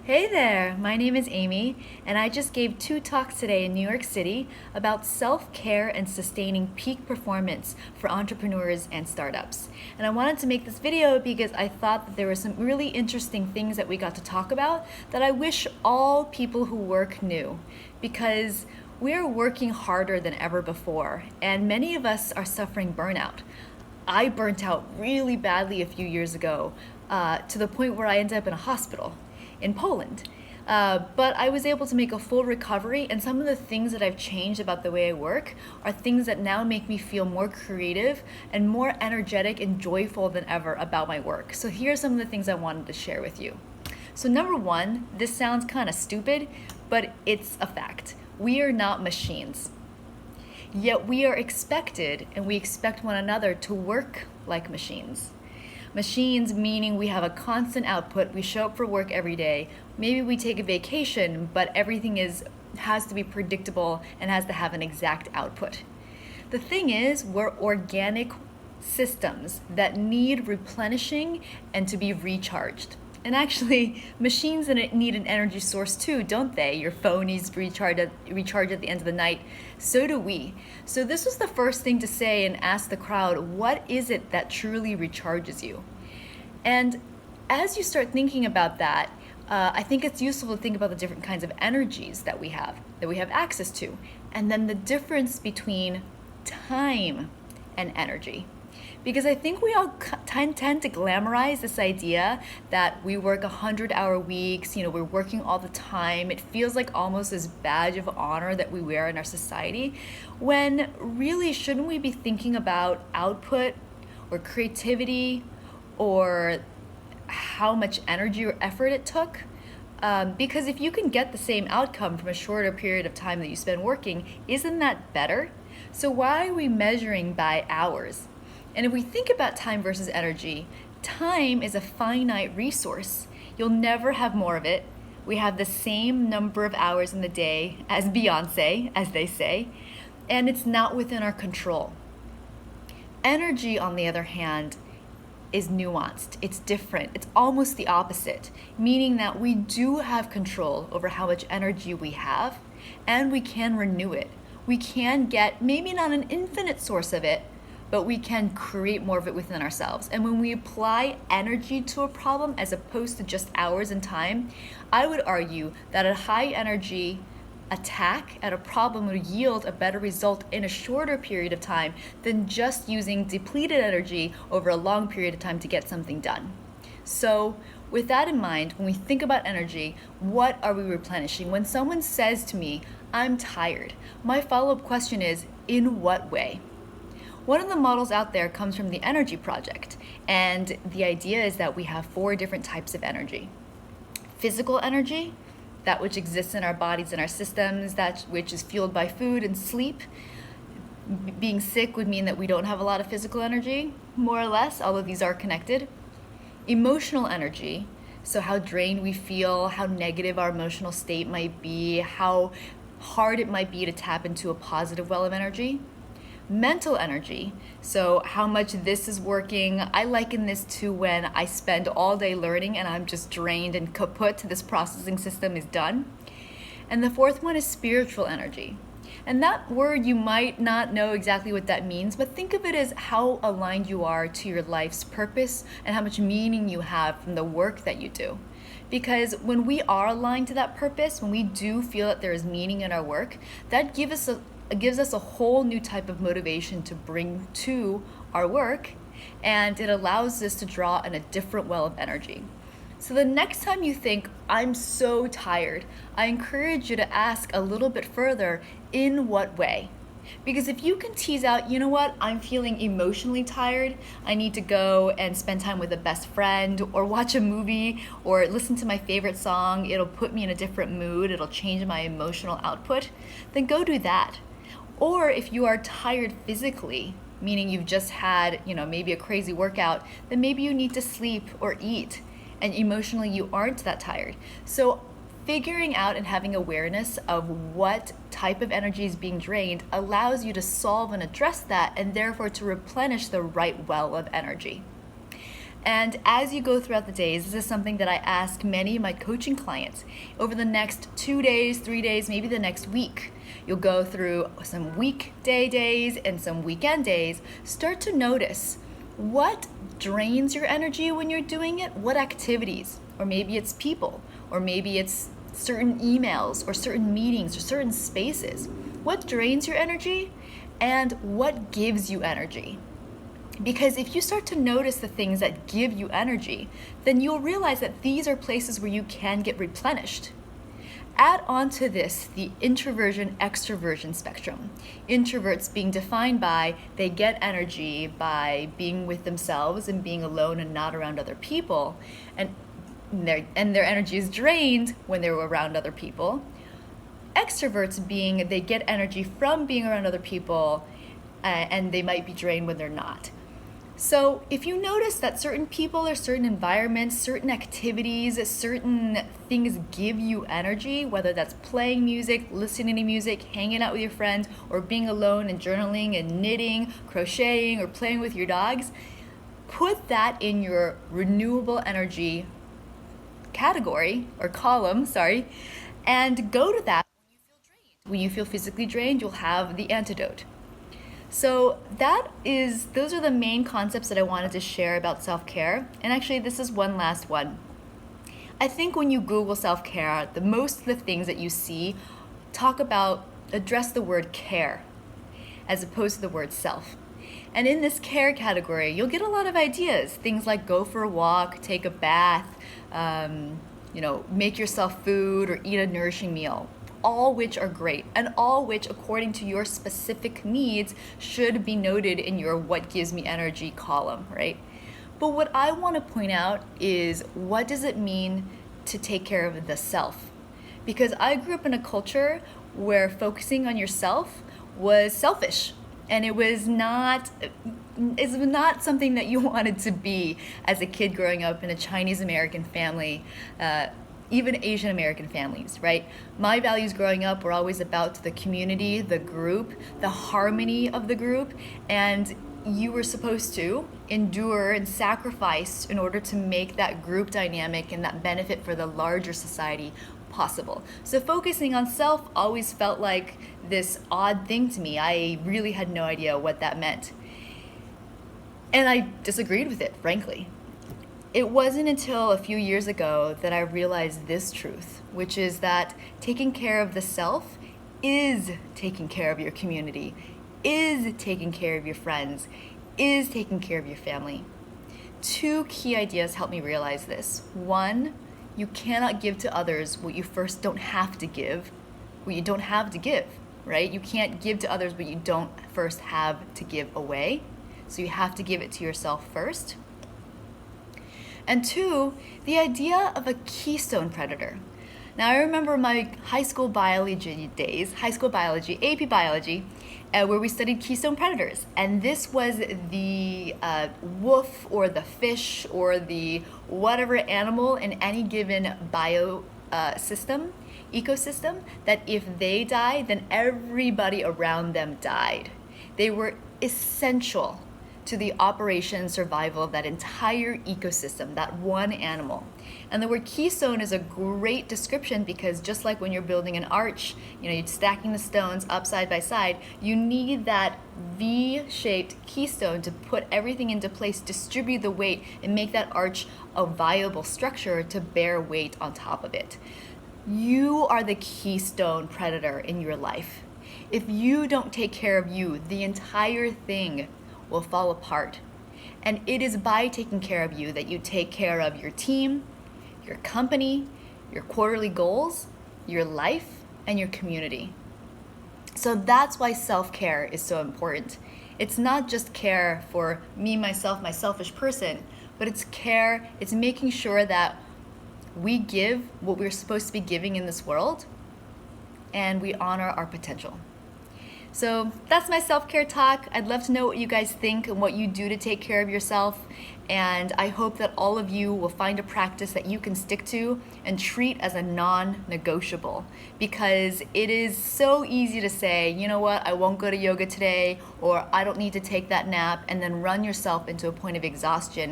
Hey there, my name is Amy, and I just gave two talks today in New York City about self-care and sustaining peak performance for entrepreneurs and startups. And I wanted to make this video because I thought that there were some really interesting things that we got to talk about that I wish all people who work knew, because we're working harder than ever before, and many of us are suffering burnout. I burnt out really badly a few years ago, to the point where I ended up in a hospital in Poland. But I was able to make a full recovery, and some of the things that I've changed about the way I work are things that now make me feel more creative and more energetic and joyful than ever about my work. So here are some of the things I wanted to share with you. So number one, this sounds kind of stupid, but it's a fact. We are not machines. Yet we are expected, and we expect one another to work like machines. Machines meaning we have a constant output, we show up for work every day, maybe we take a vacation, but everything has to be predictable and has to have an exact output. The thing is, we're organic systems that need replenishing and to be recharged. And actually, machines need an energy source too, don't they? Your phone needs to recharge at the end of the night. So do we. So this was the first thing to say and ask the crowd, what is it that truly recharges you? And as you start thinking about that, I think it's useful to think about the different kinds of energies that we have access to, and then the difference between time and energy. Because I think we all tend to glamorize this idea that we work 100-hour weeks, we're working all the time. It feels like almost this badge of honor that we wear in our society, when really shouldn't we be thinking about output or creativity or how much energy or effort it took? Because if you can get the same outcome from a shorter period of time that you spend working, isn't that better? So why are we measuring by hours? And if we think about time versus energy, time is a finite resource. You'll never have more of it. We have the same number of hours in the day as Beyonce, as they say, and it's not within our control. Energy, on the other hand, is nuanced. It's different. It's almost the opposite, meaning that we do have control over how much energy we have, and we can renew it. We can get maybe not an infinite source of it, but we can create more of it within ourselves. And when we apply energy to a problem as opposed to just hours and time, I would argue that a high energy attack at a problem would yield a better result in a shorter period of time than just using depleted energy over a long period of time to get something done. So with that in mind, when we think about energy, what are we replenishing? When someone says to me, I'm tired, my follow-up question is, in what way? One of the models out there comes from the Energy Project, and the idea is that we have 4 different types of energy. Physical energy, that which exists in our bodies and our systems, that which is fueled by food and sleep. Being sick would mean that we don't have a lot of physical energy, more or less, although these are connected. Emotional energy, so how drained we feel, how negative our emotional state might be, how hard it might be to tap into a positive well of energy. Mental energy, so how much this is working. I liken this to when I spend all day learning and I'm just drained and kaput, this processing system is done. And the fourth one is spiritual energy. And that word, you might not know exactly what that means, but think of it as how aligned you are to your life's purpose and how much meaning you have from the work that you do. Because when we are aligned to that purpose, when we do feel that there is meaning in our work, that gives us a whole new type of motivation to bring to our work, and it allows us to draw in a different well of energy. So the next time you think, I'm so tired, I encourage you to ask a little bit further, in what way? Because if you can tease out, you know what, I'm feeling emotionally tired, I need to go and spend time with a best friend, or watch a movie, or listen to my favorite song, it'll put me in a different mood, it'll change my emotional output, then go do that. Or if you are tired physically, meaning you've just had, maybe a crazy workout, then maybe you need to sleep or eat, and emotionally you aren't that tired. So figuring out and having awareness of what type of energy is being drained allows you to solve and address that, and therefore to replenish the right well of energy. And as you go throughout the days, this is something that I ask many of my coaching clients. Over the next 2 days, 3 days, maybe the next week, you'll go through some weekday days and some weekend days. Start to notice what drains your energy when you're doing it, what activities, or maybe it's people, or maybe it's certain emails or certain meetings or certain spaces. What drains your energy and what gives you energy? Because if you start to notice the things that give you energy, then you'll realize that these are places where you can get replenished. Add on to this the introversion-extroversion spectrum. Introverts being defined by they get energy by being with themselves and being alone and not around other people, and their energy is drained when they're around other people. Extroverts being they get energy from being around other people, and they might be drained when they're not. So if you notice that certain people or certain environments, certain activities, certain things give you energy, whether that's playing music, listening to music, hanging out with your friends, or being alone and journaling and knitting, crocheting, or playing with your dogs, put that in your renewable energy category or column, and go to that when you feel drained. When you feel physically drained, you'll have the antidote. So those are the main concepts that I wanted to share about self-care. And actually, this is one last one. I think when you Google self-care, most of the things that you see address the word care as opposed to the word self. And in this care category, you'll get a lot of ideas. Things like go for a walk, take a bath, make yourself food or eat a nourishing meal. All which are great, and all which, according to your specific needs, should be noted in your what gives me energy column, right? But what I want to point out is, what does it mean to take care of the self? Because I grew up in a culture where focusing on yourself was selfish, and it's not something that you wanted to be as a kid growing up in a Chinese American family, even Asian American families, right? My values growing up were always about the community, the group, the harmony of the group, and you were supposed to endure and sacrifice in order to make that group dynamic and that benefit for the larger society possible. So focusing on self always felt like this odd thing to me. I really had no idea what that meant. And I disagreed with it, frankly. It wasn't until a few years ago that I realized this truth, which is that taking care of the self is taking care of your community, is taking care of your friends, is taking care of your family. Two key ideas helped me realize this. One, you cannot give to others what you first don't have to give, what you don't have to give, right? You can't give to others what you don't first have to give away. So you have to give it to yourself first. And two, the idea of a keystone predator. Now, I remember my high school biology days, AP biology, where we studied keystone predators. And this was the wolf or the fish or the whatever animal in any given ecosystem, that if they died, then everybody around them died. They were essential to the operation and survival of that entire ecosystem, that one animal. And the word keystone is a great description because just like when you're building an arch, you're stacking the stones up side by side, you need that V-shaped keystone to put everything into place, distribute the weight, and make that arch a viable structure to bear weight on top of it. You are the keystone predator in your life. If you don't take care of you, the entire thing will fall apart. And it is by taking care of you that you take care of your team, your company, your quarterly goals, your life, and your community. So that's why self-care is so important. It's not just care for me, myself, my selfish person, but it's care, it's making sure that we give what we're supposed to be giving in this world, and we honor our potential. So that's my self-care talk. I'd love to know what you guys think and what you do to take care of yourself. And I hope that all of you will find a practice that you can stick to and treat as a non-negotiable. Because it is so easy to say, you know what, I won't go to yoga today, or I don't need to take that nap, and then run yourself into a point of exhaustion